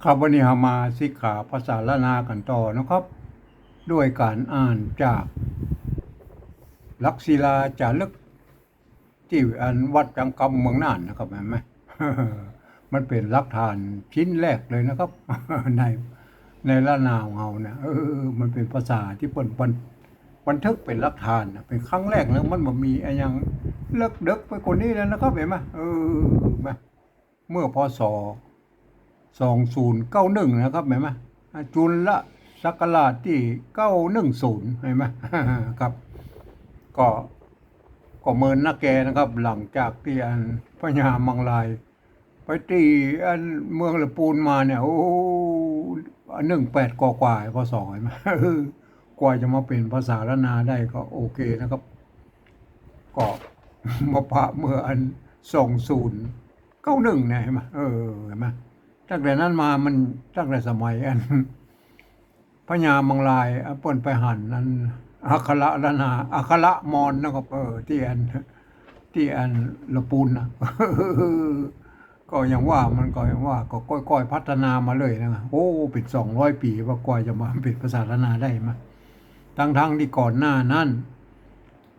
ครับวันนี้เรามาศึกษาภาษาละนากันต่อนะครับด้วยการอ่านจากลักษิลาจารึกที่อันวัดจังกำเมืองน่านนะครับเห็นไหม มันเป็นหลักฐานชิ้นแรกเลยนะครับ ในในละนาของเราเนี่ยมันเป็นภาษาที่เปิ่นบันทึกเป็นหลักฐานนะเป็นครั้งแรกแล้วมันบ่มีอะไรอย่างเลิกเด็กไปกว่านี้แล้วนะครับเห็นไหมมาเมื่อพศ 2091นะครับเห็นไหมจุลศักราชที่910เห็นไหม ครับก็ก็เมินนักแกนะครับหลังจากที่อันพญามังลายไปตีอันเมืองละปูนมาเนี่ยโอ้18กว่าพศเห็นไหม กว่าจะมาเป็นภาษาละนาได้ก็โอเคนะครับก็ มาพระเมื่ออัน2091เนี่ยเห็นไหมเห็นไหมตั้งแต่นั้นมามันตั้งแต่สมัยอัน พญามังลายเปิ้นไปหันนั้นอัคระละนาอัคระมอนนะครับที่อันละปูนนะ ก็ยังว่ามันก็ยังว่าก็ค่อยๆพัฒนามาเลยนะโอ้เป็น200 ปีว่ากว่าจะมาเป็นภาษาละนาได้มาทั้งที่ก่อนหน้านั้น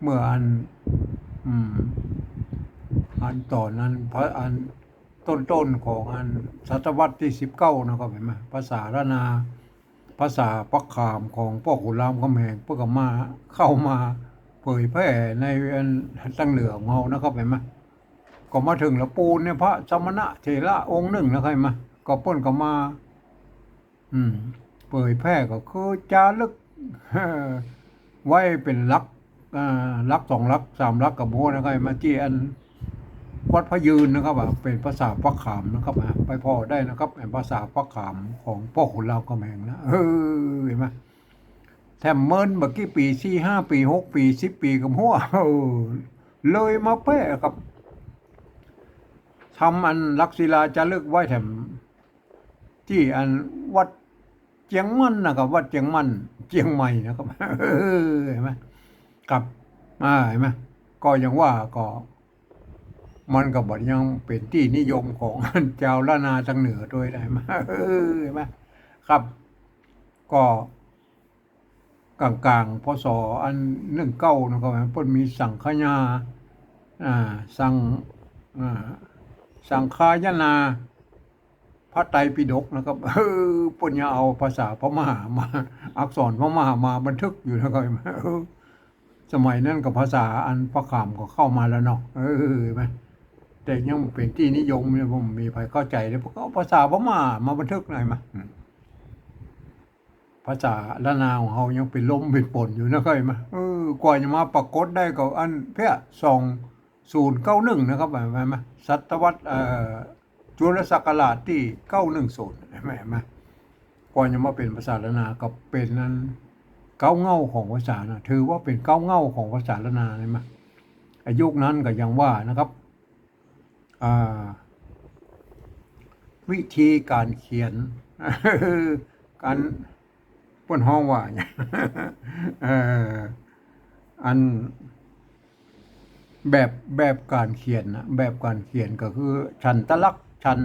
เมื่ออืมอันต่อนนั้นพระอันต้นของอันศตวรรษที่19นะครับเห็นไหมภาษาละนา ภาษาปักขามของพ่อขุนรามคำแหงเพื่อก็มาเข้ามาเผยแพร่ในตั้งเหลืองเฮานะครับเห็นไหมก็มาถึงแล้วปูนเนี่ยพระสมณะเถระองค์หนึ่งนะครับเห็นไหมก็เปิ้นก็มาอืมเผยแพร่ก็คือจารึก ไว้เป็นหลักหลัก2 หลัก3 หลักกับโมนะครับมาที่อันวัดพระยืนนะครับเป็นภาษาปักขามนะครับไปพอได้นะครับเป็นภาษาปักขามของพ่อขุนรามคำแหงนะเห็นไหมแถมเมินเมื่อกี้ปี4 5 ปี6 ปี10 ปีกับหัวเลยมาเป้ครับทำอันลักษิลาจารึกไว้แถมที่อันวัดเจียงมั่นนะครับวัดเจียงมั่นเจียงใหม่นะครับ เห็นไหมกับเห็นไหมก็ยังว่าก็มันก็บดยังเป็นที่นิยมของชาวล้านนาทางเหนือด้วยได้ไหมเห็นไหมครับก็กลางพศอัน19นะครับเพิ่นมีสังฆญาสังสังฆายนาพระไตรปิฎกนะครับเพิ่นจะเอาภาษาพม่ามาอักษรพม่ามาบันทึกอยู่นะครับสมัยนั้นกับภาษาอันพระขามก็เข้ามาแล้วเนาะไหมแต่ยังเป็นที่นิยมเนี่ยผมมีใครเข้าใจเลยเพราะเอาภาษาพม่ามาบันทึกหน่อยมาภาษาละนาของเขายังเป็นลมเป็นป่นอยู่นะครับมากว่าจะมาปรากฏได้ก็อันเพี้ย2091นะครับเห็นไหมศตวรรษจุลศักราชที่910เห็นไหมกว่าจะมาเป็นภาษาละนาก็เป็นนั้นเก้าเง่าของภาษานะถือว่าเป็นเก้าเง่าของภาษาละนาเลยมั้ยอายุนั้นก็ยังว่านะครับวิธีการเขียน การป้นห้องว่าอันแบบการเขียนนะแบบการเขียนก็คือฉันทลักษณ์ฉัน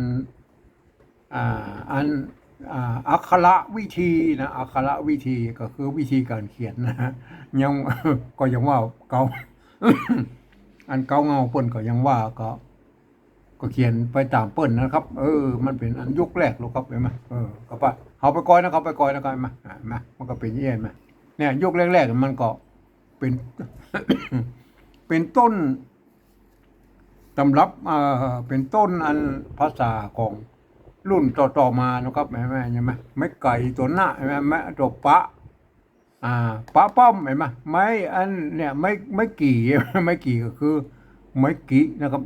อันอักขระวิธีนะอักขระวิธีก็คือวิธีการเขียนนะยัง ก็ยังว่าเก่า อันเก่าเงาเปิ้นก็ยังว่าก็เขียนไปตามเปิ้นนะครับมันเป็นอันยุคแรกลูกครับเห็นไหมก็ปะเอาไปก่อยนะครับไปก่อยนะครับมามันก็เป็นอย่างนี้มาเนี่ยยุคแรกๆมันก็เป็น เป็นต้นตำรับเป็นต้นอันภาษาของรุ่นต่อมานะครับแม่ใช่ไหมไม่ไก่ตัวหน้าใช่ไหมแม่ตัวปะปะป้อมเห็นไหมไม้อันเนี่ยไม่กี่ ไม่กี่ก็คือไม้กี่นะครับ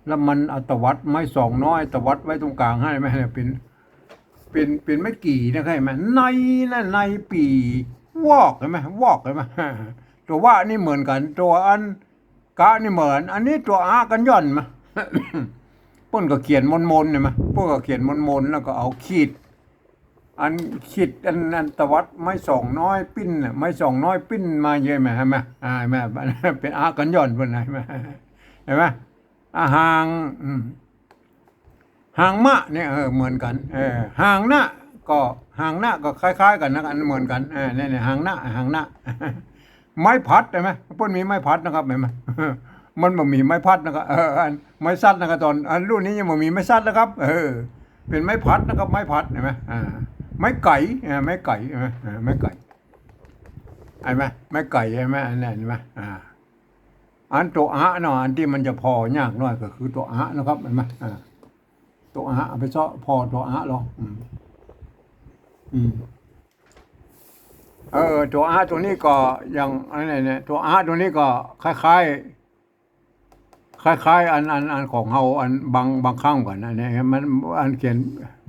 แล้วมันเอาตวัดไม้2 น้อยตวัดไว้ตรงกลางให้ไหมเนี่ยเป็นไม่กี่นะครับเห็นไหมในปีวอกเห็นไหมวอกเห็นไหม ตัวว่านี่เหมือนกันตัวอันกะนี่เหมือนอันนี้ตัวอากันย่อนมา ป้นก็เขียนมนเนี่ยมาพวกก็เขียนมนแล้วก็เอาขีดอันตวัดไม้2 น้อยปิ้นไม้2 น้อยปิ้นมาเยอะไหมใช่ไหมแม่ เป็นอากันย่อนเป็นไงไหมเห็นไหมห่าง หางมะเนี่ยเหมือนกันหางหน้าก็หางหน้าก็คล้ายๆกันนะอันเหมือนกันเนี่ยหางหน้าหางหน้าไม้พัดใช่ไหมพวกมีไม้พัดนะครับเห็นไหมมันบ่มีไม้พัดนะครับอันไม้ซัดนะครับตอนอันรุ่นนี้ยังบ่มีไม้ซัดนะครับเป็นไม้พัดนะครับไม้พัดเห็นไหมไม้ไก่ไม้ไก่ใช่ไหมไม้ไก่เห็นไหมไม้ไก่ใช่ไหมอันนี้เห็นไหมอันตัวอะเนาะอันที่มันจะพอยากหน่อยก็คือตัวอะนะครับเห็นไหมตัวอะเอาไปเซาะพอตัวอะหรออืมตัวอะตัวนี้ก็อย่างอะไรเนี่ยตัวอะตัวนี้ก็คล้ายอันของเฮาอันบางครั้งก่อนนะเนี่ยมันอันเขียน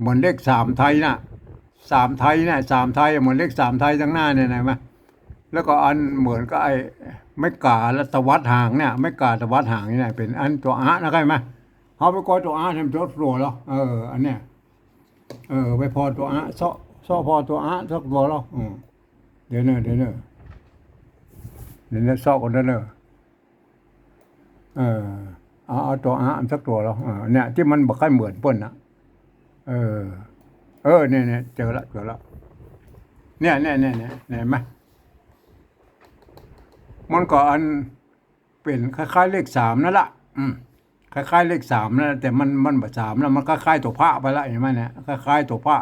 เหมือนเลขสามไทยน่ะสามไทยเนี่ยสามไทยเหมือนเลขสามไทยทั้งหน้าเนี่ยนะมั้ยแล้วก็อันเหมือนกับไอ้ไม่กาและตวัดหางเนี่ยไม่กาตวัดหางนี่เป็นอันตัวอะนะใช่ไหมเฮาไปกอตัวอะทำตัวตัวแล้วอันเนี้ยไปพอตัวอะซ้อพอตัวอะสักตัวแล้วเดี๋ยวซ้อกันเด้อเออเอาตัวอะสักตัวแล้วเนี่ยที่มันบ่ค่อยเหมือนเปิ้นน่ะเออเนี่ยเจอแล้วเนี่ยเห็นไหมมันก็อันเป็นคล้ายๆเลขสามนั่นละคล้ายๆเลขสามนั่นแต่มันบ่สามแล้วมันคล้ายๆตัวพระไปละเห็นไหมเนี่ยคล้ายๆตัวพระ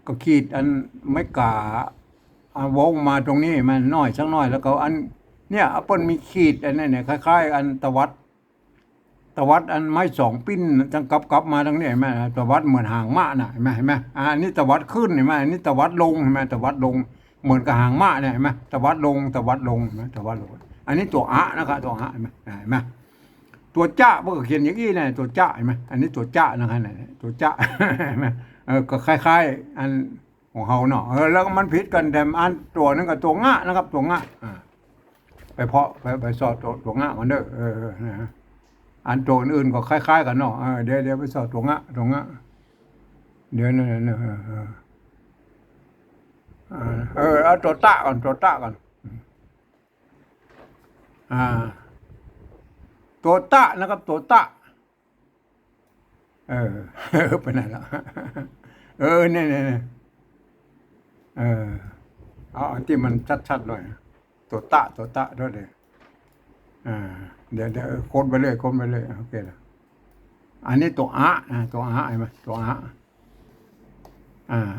ก็ขีดอันไม่กาวงมาตรงนี้มันน้อยสักน้อยแล้วก็อันเนี่ยเปิ้นมีขีดอันนี้เนี่ยคล้ายๆอันตวัดอันไม้สองปิ้นจังกลับมาทางนี้เห็นไหมตวัดเหมือนหางม้าน่ะเห็นไหมอันนี้ตวัดขึ้นเห็นไหมอันนี้ตวัดลงเห็นไหมตวัดลงเหมือนกับหางม้าเนี่ยเห็นไหมตวัดลงเห็นไหมตวัดลงอันนี้ตัวอะนะครับตัวอะเห็นไหมตัวจ้าพวกเขียนอย่างนี้เนี่ยตัวจ้าเห็นไหมอันนี้ตัวจ้านะครับเนี่ยตัวจ้าเห็นไหมก็คล้ายๆอันของเฮาเนาะแล้วมันผิดกันแต่อันตัวนั้นกับตัวงะนะครับตัวงะไปเพาะไปสอดตัวงะมันเด้อนะอันตัวอื่นก็คล้ายๆกันเนาะเดี๋ยวไปสอดตัวงะเดี๋ยวนั่นเอาตัวตะก่อนตัวตะนะครับตัวตะไปไหนแล้วเนี่ยเอาที่มันชัดๆหน่อยตัวตะด้วยเลยเดี๋ยวค้นไปเลยโอเคแล้วอันนี้ตัวอะตัวอะเห็นไหมตัวอะ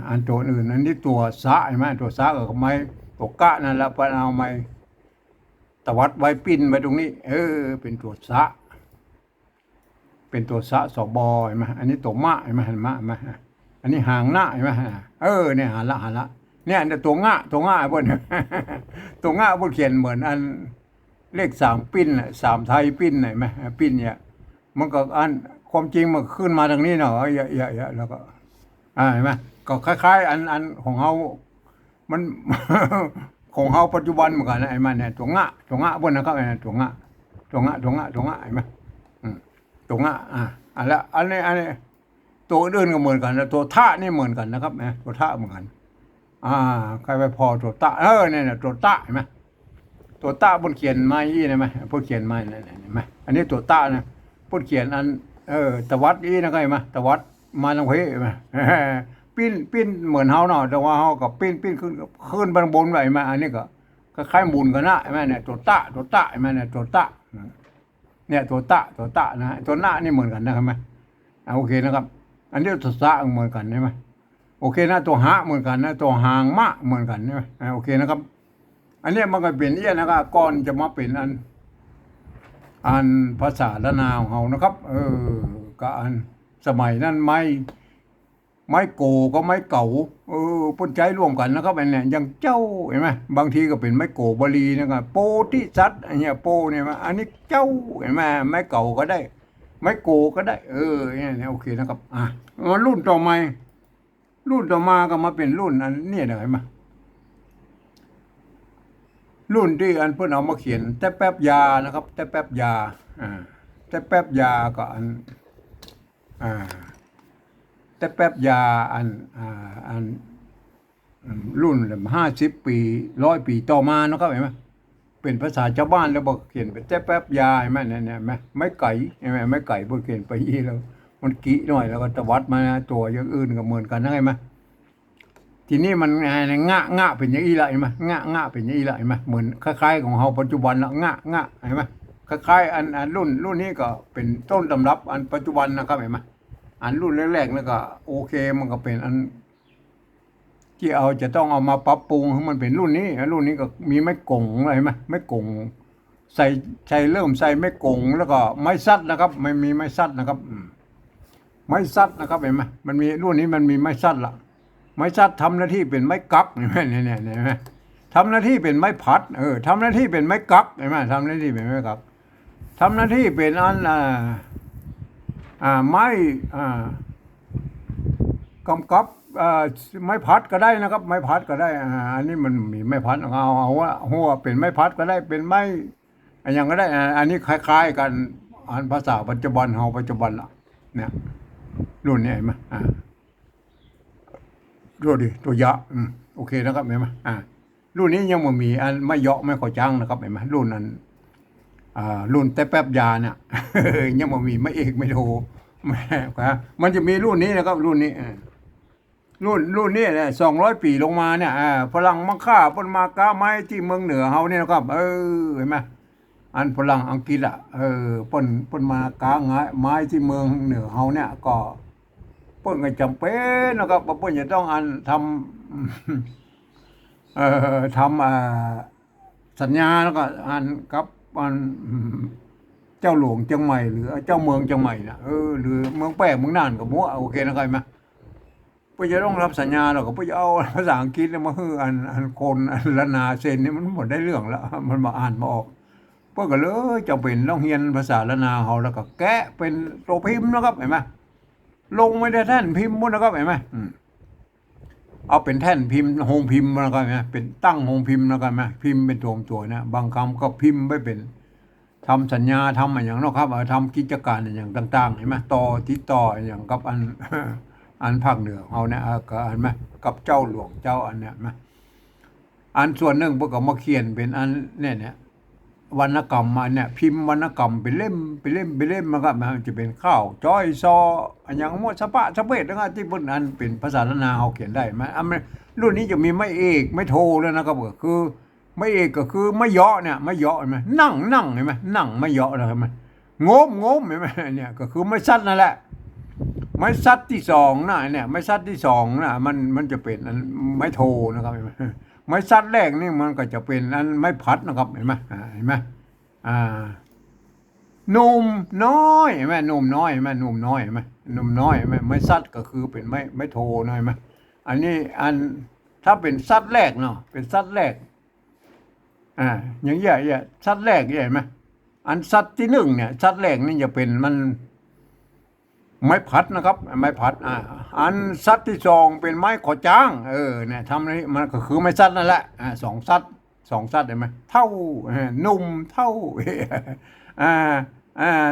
อันตัวอื่นอันนี้ตัวสะเห็นไหมตัวสะก็ไม้ตัวกะนั่นแหละไปเอาไม้ตวัดไว้ปิ้นไว้ตรงนี้เป็นตัวสะเป็นตัวสะสบเห็นไหมอันนี้ตัวมะเห็นไหมอันนี้หางหน้าเห็นไหมเนี่ยหันละเนี่ยตัวง่าพวกเนี่ยตัวง่าพวกเขียนเหมือนอันเลขสามปิ้นสามไทยปิ้นเห็นไหมปิ้นเนี่ยมันก็อันความจริงมันขึ้นมาทางนี้เนาะแล้วก็เห็นไหมก็คล้ายๆอันของเฮามัน ของเฮาปัจจุบันเหมือนกันนะไอ้มันเนี่ยตัวง่าพวกนะครับไอ้ตัวง่าเห็นไหมตัวง่าแล้วอันนี้ตัวอื่นก็เหมือนกันตัวท่านี่เหมือนกันนะครับตัวท่าเหมือนกันใครไปพอตัวตะเนี่ยตัวตะเห็นไหมตัวตะบนเขียนไม้ยี่เห็นไหมพวกเขียนไม้นั่นเห็นไหมอันนี้ตัวตะนะพวกเขียนอันตะวัดยี่นะก็เห็นไหมตะวัดมาทางเพเห็นไหมปิ้นเหมือนเฮาเนาะแต่ว่าเฮากับปิ้นขึ้นบนไว้มาอันนี้ก็คล้ายๆหมุนกันนะเห็นไหมเนี่ยตัวตะเห็นไหมเนี่ยตัวตะเนี่ยตัวตะนะตัวหน้านี่เหมือนกันนะเห็นไหมโอเคนะครับอันนี้ตัวสะเหมือนกันใช่ไหมโอเคนะตัวหะเหมือนกันนะตัวหางมะเหมือนกันใช่ไหมโอเคนะครับอันนี้มันก็เป็นเนี่ยนะครับก่อนจะมาเป็นอันภาษาละนาของเรานะครับก็อันสมัยนั้นไม้โกก็ไม้เก่าปนใจร่วมกันนะครับอันนี้อย่างเจ้าเห็นไหมบางทีก็เป็นไม้โกบาลีนะครับโปธิสัตว์อันนี้โปเนี่ยอันนี้เจ้าเห็นไหมไม้เก่าก็ได้ไม้โกก็ได้เนี่ยโอเคนะครับมารุ่นต่อมาก็มาเป็นรุ่นอันนี้เห็นไหมรุ่นที่อันเพิ่นเอามาเขียนแต่แป๊บยานะครับแต่แป๊บยาแต่แป๊บยาก็อันแต่แป๊บยาอันรุ่น50 ปี100 ปีต่อมานะครับเห็นไหมเป็นภาษาชาวบ้านแล้วบอกเขียนเป็นแต่แป๊บยาเห็นไหมเนี่ยไม้ไก่เห็นไหมไม้ไก่พวกเขียนไปอีแล้ว มันกิหน่อยแล้วก็ตวัดมาตัวอย่างอื่นก็เหมือนกันนะเห็นไหมทีนี้มันงะเป็นอย่างอีละเห็นไหมงะเป็นอย่างอีละเห็นไหมเหมือนคล้ายๆของเฮาปัจจุบันละงะเห็นไหมคล้ายๆอันรุ่นนี้ก็เป็นต้นตำรับอันปัจจุบันนะครับเห็นไหมอันรุ่นแรกๆแล้วก็โอเคมันก็เป็นอันที่จะต้องเอามาปรับปรุงให้มันเป็นรุ่นนี้ก็มีไม้กงอะไรไหมไม้กงใส่เริ่มใส่ไม้กงแล้วก็ไม้ซัดนะครับไม่มีไม้ซัดนะครับไม้ซัดนะครับเห็นไหมมันมีรุ่นนี้มันมีไม้ซัดละไม้ซัดทำหน้าที่เป็นไม้กักเห็นไหมเนี่ยเห็นไหมทำหน้าที่เป็นไม้พัดทำหน้าที่เป็นไม้กักเห็นไหมทำหน้าที่เป็นไม้กักทำหน้าที่เป็นอันไม้กำกับไม้พัดก็ได้นะครับไม้พัดก็ได้อันนี้มันมีไม้พัดเอาว่าหัวเป็นไม้พัดก็ได้เป็นไม้อย่างก็ได้อันนี้คล้ายๆกันอันภาษาปัจจุบันเฮาปัจจุบันละเนี่ยรุ่นนี้เห็นไหมดูดิตัวยะโอเคนะครับเห็นไหมรุ่นนี้ยังไม่มีอันไม่เยาะไม่ขอจังนะครับเห็นไหมรุ่นนั้นรุ่นแต่แป๊บยาเนี่ยยังไม่มีไม่เอกไม่โทแม่ครับมันจะมีรุ่นนี้นะครับรุ่นนี้รุ่นนี้เนี่ย200 ปีลงมาเนี่ยฝรั่งมังค่าปนมากาไม้ที่เมืองเหนือเฮาเนี่ยนะครับเห็นไหมอันฝรั่งอังกฤษปนมากาไม้ที่เมืองเหนือเฮาเนี่ยก็ปนก็จำเป็นนะครับปนจะต้องอันทำสัญญาแล้วก็อันกับอันเจ้าหลวงเชียงใหม่หรือเจ้าเมืองเชียงใหม่นะหรือเมืองแปะเมืองน่านกับมัวโอเคนะครับไหมเพื่อจะต้องรับสัญญาเราก็เพื่อจะเอาภาษาอังกฤษมาฮืออันคนอันละนาเซนนี่มันหมดได้เรื่องแล้วมันมาอ่านมาออกเพื่อก็เลยจะเป็นต้องเรียนภาษาละนาเขาแล้วก็แกะเป็นตัวพิมพ์นะครับเห็นไหมลงไม่ได้แท่นพิมพ์มั้งนะครับเห็นไหมเอาเป็นแท่นพิมพ์โฮงพิมพ์นะครับเห็นไหมเป็นตั้งโฮงพิมพ์นะครับไหมพิมพ์เป็นตัวนะบางคำก็พิมพ์ไม่เป็นทำสัญญาทำอะไรอย่างนั้นครับทำกิจการอย่างต่างๆเห็นไหมติดต่ออย่างกับอันภาคเหนือเขาเนี่ยก็อันไหมกับเจ้าหลวงเจ้าอันเนี้ยไหมอันส่วนหนึ่งพวกก็มาเขียนเป็นอันเนี่ยวรรณกรรมมาเนี่ยพิมพ์วรรณกรรมเป็นเล่มมันก็มันจะเป็นข้าวจ้อยซออันอย่างมั่วสะเปดนะครับที่พวกนั้นเป็นภาษาละนาเขาเขียนได้ไหมรุ่นนี้จะมีไม่เอกไม่โทแล้วนะครับก็คือไม่เอกก็คือไม่เยาะเนี่ยไม่เยาะเห็นไหมนั่งเห็นไหมนั่งไม่เยาะนะครับมันงมเห็นไหมเนี่ยก็คือไม่สั้นนั่นแหละไม้ซัดที่สองนะเนี่ยไม้ซัดที่สองนะมันจะเป็นอันไม้โทนะครับไม้ซัดแรกนี่มันก็จะเป็นอันไม้พัดนะครับเห็นไหมนุ่มน้อยเห็นไหมนุ่มน้อยเห็นไหมนุ่มน้อยเห็นไหมนุ่มน้อยเห็นไหมไม้ซัดก็คือเป็นไม้โทน้อยไหมอันนี้ถ้าเป็นซัดแรกเนาะเป็นซัดแรกอย่างเงี้ยซัดแรกเห็นไหมอันซัดที่หนึ่งเนี่ยซัดแรกนี่จะเป็นมันไม้พัดนะครับไม้พัดอันซัดที่สองเป็นไม้ขอจ้างเนี่ยทำนี่มันก็คือไม้ซัดนั่นแหละสองซัดเห็นไหมเท่านุ่มเท่า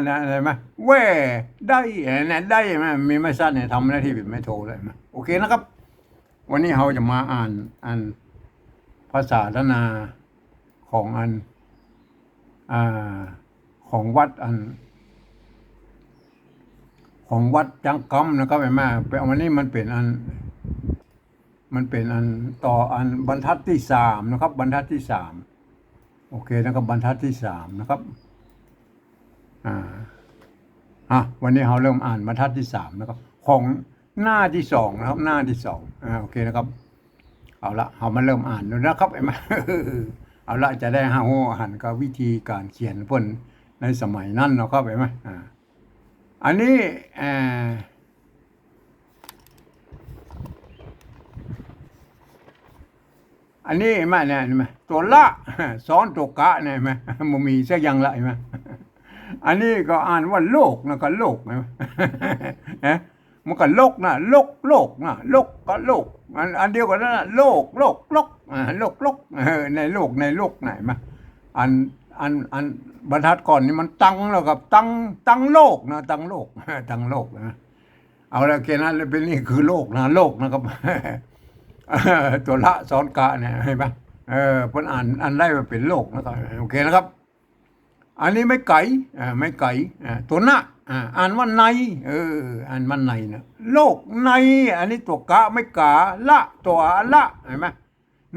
นะเห็นไหมแว่ได้เนี่ยได้ไหมมีไม้ซัดเนี่ยทำหน้าที่เป็นไม้โทเลยไหมโอเคนะครับวันนี้เราจะมาอ่านภาษาละนาของของวัดของวัดจังกำนะครับแม่ไปวันนี้มันเป็นต่อบรรทัดที่3นะครับบรรทัดที่3โอเคนะครับบรรทัดที่3นะครับวันนี้เราเริ่มอ่านบรรทัดที่3นะครับของหน้าที่2นะครับหน้าที่2โอเคนะครับเอาละเรามาเริ่มอ่านดูนะครับแม่เอาละจะได้หันกับวิธีการเขียนเพิ่นในสมัยนั้นนะครับแม่อันนี้อันนี้เห็นไหมเนี่ยเห็นไหมตัวละซ้อนตัวกะเนี่ยเห็นไหมมันมีสักอย่างละเห็นไหมอันนี้ก็อ่านว่าโลกนะก็โลกเห็นไหมมันก็โลกนะโลกนะโลกก็โลกอันเดียวกันนะโลกในโลกไหนมาอันบรรทัดก่อนนี่มันตั้งแล้วครับตั้งโลกนะตั้งโลกนะเอาละแค่นั้นเลยเป็นนี่คือโลกนะครับตัวละซ้อนกะเนี่ยเห็นไหมเพิ่นอ่านได้ว่าเป็นโลกนะครับโอเคนะครับอันนี้ไม่ไก่ตัวหน้า อ่านว่าในอ่านว่าในนะโลกในอันนี้ตัวกะไม่กาละตัวละเห็นไหม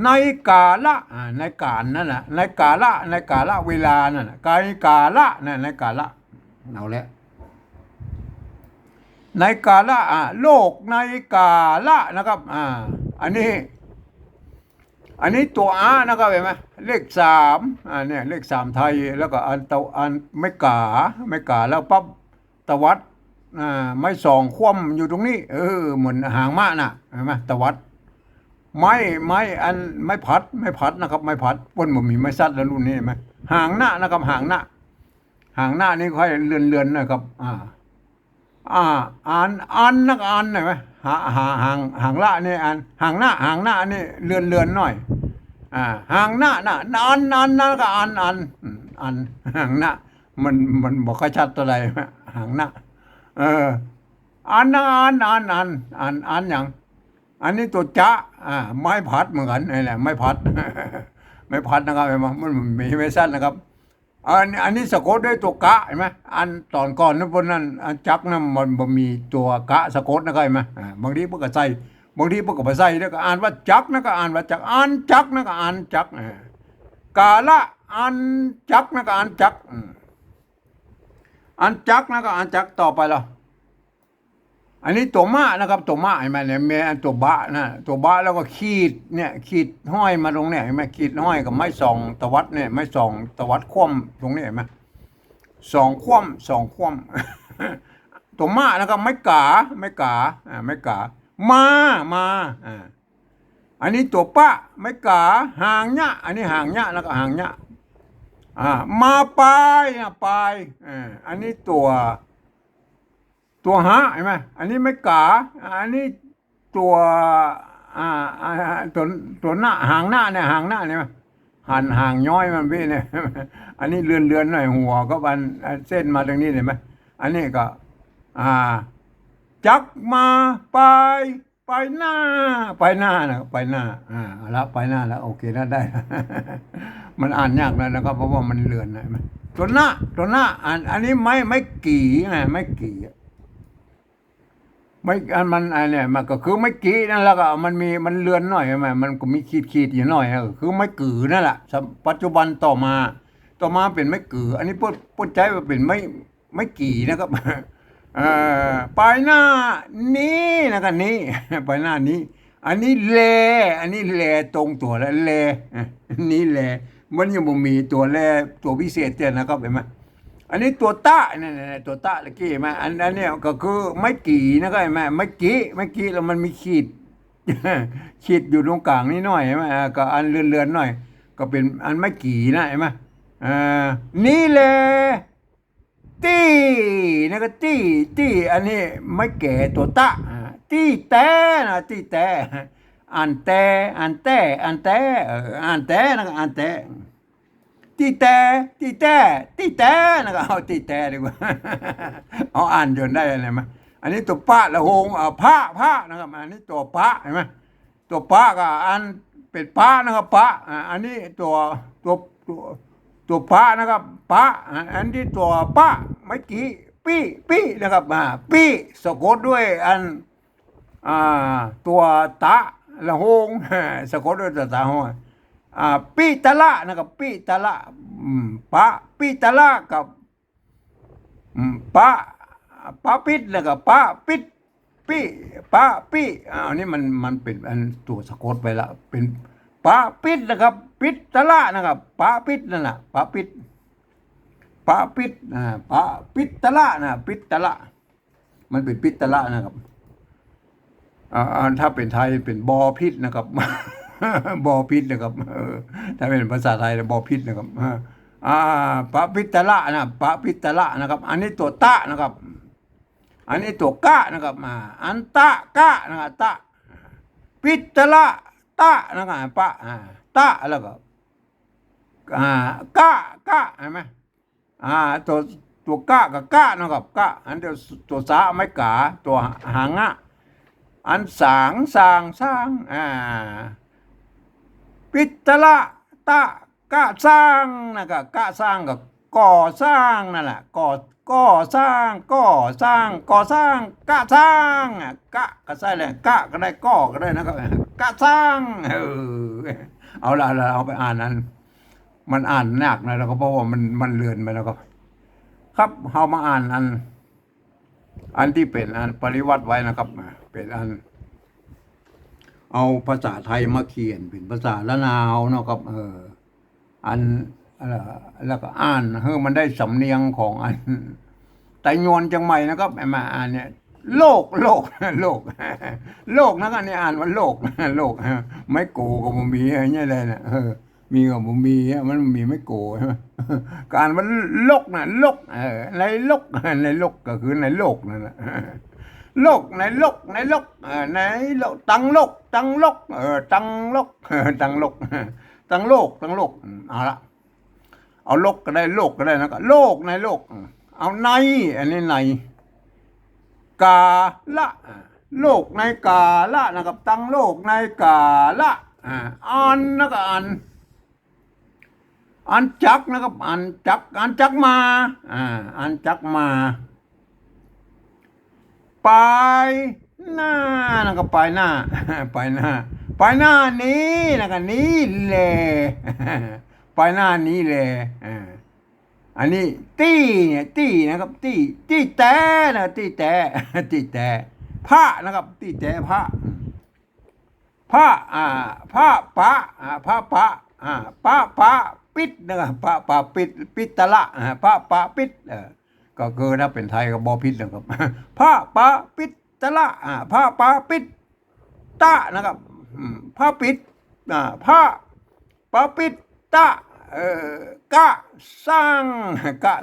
ในกาละในกาลนั่นแหละในกาละในกาละเวลานั่นแหละกาละนั่นในกาละเอาแล้วในกาละโลกในกาละนะครับอันนี้ตัวนะครับเห็นไหมเลขสามเนี่ยเลขสามไทยแล้วก็อันไม่กาแล้วปั๊บตวัดไม่สองคว่ำอยู่ตรงนี้เหมือนหางม้าน่ะเห็นไหมตวัดไม้อันไม่พัดนะครับไม่พัดป้นบ่มีไม่ซัดแล้วรุ่นนี้เห็นไหมหางหน้านะครับหางหน้านี่ค่อยเลื่อนนะครับอันนักอันหน่อยไหมหางละนี่อันหางหน้านี่เลื่อนหน่อยหางหน้าอันนั่นก็อันหางหน้ามันบอกค่อยชัดตัวใดหางหน้าอันอย่างอันนี้ตัวจ๊ะไม้พัดเหมือนกันนี่แหละไม้พัดไม้พัดนะครับเห็นไหมมันมีไม่สั้นนะครับอันนี้สะกดด้วยตัวกะเห็นไหมอันตอนก่อนนั้นพวกนั้นจักนั้นมันบ่มีตัวกะสะกดนะครับเห็นไหมบางทีพวกก็ใส่บางทีพวกก็บ่ใส่แล้วก็อ่านว่าจักนะก็อ่านว่าจักอ่านจักนะก็อ่านจักกาละอ่านจักนะก็อ่านจักอ่านจักนะก็อ่านจักต่อไปแล้วอันนี้ตัวม้านะครับตัวม้าเห็นไหมเนี่ยมีตัวบะนะตัวบะแล้วก็ขีดห้อยมาตรงเนี้ยเห็นไหมขีดห้อยกับไม้สองตวัดเนี่ยไม้สองตวัดคว่ำตรงนี้เห็นไหมสองคว่ำตัวม้านะครับไม่กามาอันนี้ตัวปะไม่กาหางเนี้ยอันนี้หางเนี้ยแล้วก็หางเนี้ยมาปลายอันนี้ตัวหะเห็นไหมอันนี้ไม่กาอันนี้ตัวตัวหน้าหางหน้าเนี่ยหางย้อยมันพี่เนี่ยอันนี้เลื่อนหน่อยหัวก็มันเส้นมาตรงนี้เห็นไหมอันนี้ก็จักมาไปหน้านะไปหน้าแล้วไปหน้าแล้วโอเคนะได้ มันอ่านยากนะครับเพราะว่ามันเลื่อนนะตัวหน้าอันนี้ไม่กี่ไงไม่กี่ไม่มันเนี่ยมันก็คือไม่กี่นั่นแล้วก็มันเลือนหน่อยไหมมันก็มีขีดอยู่หน่อยคือไม่กือนั่นแหละปัจจุบันต่อมาเป็นไม่กืออันนี้พูดใจว่าเป็นไม่กี่นะครับปลายหน้านี้นะครับนี้ปลายหน้านี้ อันนี้แลตรงตัวแล้วแลนี่แลมันยังบ่มีตัวแลตัวพิเศษเนี่ยนะครับเห็นไหมอันนี้ตัวตะเนี่ยตัวตะตะกี้ไหมอันนี้ก็คือไม่กี่นะครับเห็นไหมไม่กี่แล้วมันมีขีด ขีดอยู่ตรงกลางนี่หน่อยใช่ไหมก็อันเลื่อนหน่อย ก็เป็นอันไม่กี่นะเห็นไหมนี่แหละตี้นะก็ตี้อันนี้ไม่แก่ตัวตะตี้แต่นะตี้แต่อันแต่นะก็อันแต่ตีแต่นะก็เอาตีแต่ดีกว่า เอาอ่านจนได้อะไรมั้ยอันนี้ตัวปะละหงผ้านะครับอันนี้ตัวปะเห็นไหมตัวปะก็อันเป็นปะนะครับปะอันนี้ตัวปะนะครับปะอันที่ตัวปะไม่กี่ปี้นะครับปี้สะกดด้วยอันตัวตะละหงสะกดด้วยตัวตะหงปีตะละนะครับปีตะละปะปีตะละกับปะปิดนะครับปะปิดปีปะปีอันนี้มันเป็นอันตัวสะกดไปละเป็นปะปิดนะครับปิดตะละนะครับปะปิดนั่นน่ะปะปิดปะปิดตะละนะปิดตะละมันเป็นปิดตะละนะครับถ้าเป็นไทยเป็นบอพิษนะครับ บอพิษนะครับถ้าเป็นภาษาไทยบอพิษนะครับปะพิตละนะปะพิตละนะครับอันนี้ตัวตะนะครับอันนี้ตัวกะนะครับอันตะกะนะครับตะพิตละตะนะครับปะตะแล้วก็กะเห็นไหมตัวกะกับกะนะครับกะอันเดียวตัวสาไม่กาตัวหางอันสางปิตละตะกะสร้างนะครับกะสร้างกับ ก่อสร้างนั่นแหละก่อสร้างก่อสร้างก่อสร้างกะสร้างกะก็ใช่แหละกะก็ได้ก่อก็ได้นะครับกะสร้างเอาละเอาไปอ่านนั้นมันอ่านยากนะแล้วก็เพราะว่ามันเลือนไปแล้วก็ครับเอามาอ่านอันที่เป็นอันปริวัติไว้นะครับเป็นอันเอาภาษาไทยมาเขียนเป็นภาษาละนาวเนาะครับอันแล้วก็อ่านมันได้สำเนียงของอันไตยวนจังใหม่นะครับมาอ่านเนี่ยโลกโลกนะกันนี่อ่านว่าโลกไม่โกก็บ่มีอะไรเนี่ยเลยนะมีก็บ่มีมันมีไม่โกใช่ไหมการมันโลกนะโลกในโลกก็คือในโลกนั่นแหละโลกในโลกในโลกตังโลกตังโลกตังโลกตังโลกเอาละเอาโลกก็ได้โลกก็ได้นะก็โลกในโลกเอาในอันนี้ในกาละโลกในกาละนะครับตั้งโลกในกาละอันนะครับอันจักนะครับอันจักมาอันจักมาไปหน้านะครับไปหน้านี้นะครับนี้แหละไปหน้านี้แหละอันนี้ตี้เนี่ยตี้นะครับตี้แต่นะตี้แต่ผ้านะครับตี้แต่ผ้าผ้าปะผ้าปะปิดนะครับผ้าปิดตะละผ้าปะปิดก็คือถ้าเป็นไทยก็บ่ผิดนะครับผ้าปะปิดตะละผ้าปะปิดตะนะครับผ้าปิดผ้าปะปิดตะกะสร้างก็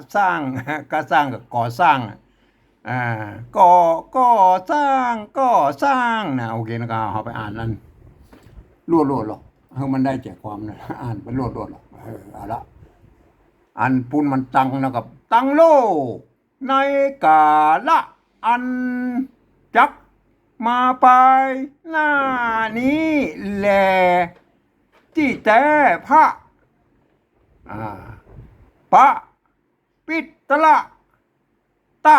ก่อสร้างก่อสร้างนะโอเคนะครับเอาไปอ่านนั่นรวดหรอกมันได้ใจความนะอ่านไปรวดหรอกเอาละอันปุ้นมันตังนะครับตังโลกในกาละอันจักมาไปหน้านี้แลที่แต่พระปะปิดตะละตะ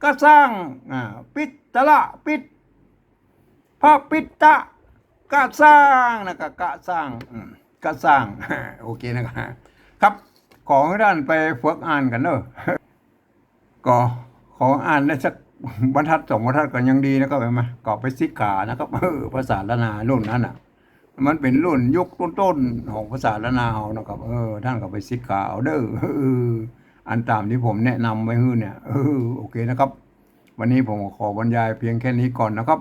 กะสร้างปิดตะละปิดพระปิดตะกะสร้างนะกะสร้างโอเคนะครับขอให้ท่านไปฝึกอ่านกันเนอะก็ขออ่านได้สักบรรทัด2บรรทัดก็ยังดีนะครับไปมาก็ไปสิกขานะครับภาษาละนารุ่นนั้นน่ะมันเป็นรุ่นยุคต้นๆของภาษาละนาเอานะครับท่านก็ไปสิกขาเอาเด้ออันตามที่ผมแนะนำไว้เนี่ยโอเคนะครับวันนี้ผมขอบรรยายเพียงแค่นี้ก่อนนะครับ